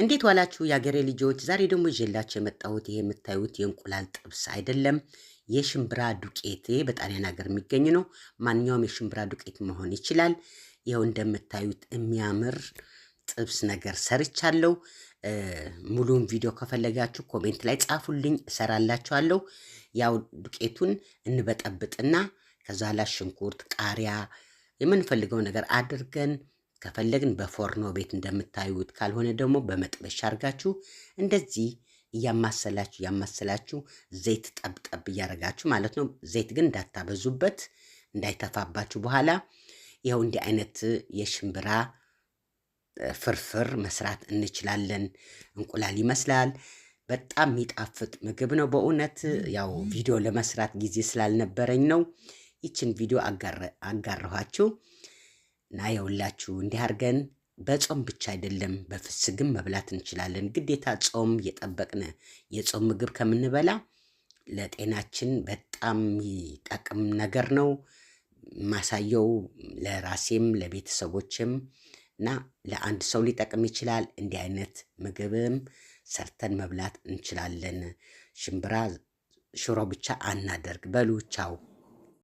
እንዴት ዋላችሁ የአገሬ ልጆች? ዛሬ ደግሞ ይዤላችሁ የመጣሁት ይሄ የምታዩት የእንቁላል ጥብስ አይደለም፣ የሽምብራ ዱቄት። ይሄ በጣሊያን ሀገር የሚገኝ ነው። ማንኛውም የሽምብራ ዱቄት መሆን ይችላል። ይኸው እንደምታዩት የሚያምር ጥብስ ነገር ሰርቻለሁ። ሙሉውን ቪዲዮ ከፈለጋችሁ ኮሜንት ላይ ጻፉልኝ፣ እሰራላችኋለሁ። ያው ዱቄቱን እንበጠብጥና ከዛ ኋላ ሽንኩርት፣ ቃሪያ የምንፈልገው ነገር አድርገን ከፈለግን በፎርኖ ቤት እንደምታዩት ካልሆነ ደግሞ በመጥበሻ አርጋችሁ እንደዚህ እያማሰላችሁ ዘይት ጠብጠብ እያረጋችሁ ማለት ነው። ዘይት ግን እንዳታበዙበት እንዳይተፋባችሁ። በኋላ ይኸው እንዲህ አይነት የሽምብራ ፍርፍር መስራት እንችላለን። እንቁላል ይመስላል። በጣም የሚጣፍጥ ምግብ ነው በእውነት። ያው ቪዲዮ ለመስራት ጊዜ ስላልነበረኝ ነው ይችን ቪዲዮ አጋራኋችሁ። እና የውላችሁ እንዲህ አድርገን በጾም ብቻ አይደለም በፍስግም መብላት እንችላለን። ግዴታ ጾም የጠበቅን የጾም ምግብ ከምንበላ ለጤናችን በጣም የሚጠቅም ነገር ነው። ማሳየው ለራሴም ለቤተሰቦችም እና ለአንድ ሰው ሊጠቅም ይችላል። እንዲህ አይነት ምግብም ሰርተን መብላት እንችላለን። ሽምብራ ሽሮ ብቻ አናደርግ። በሉ ቻው።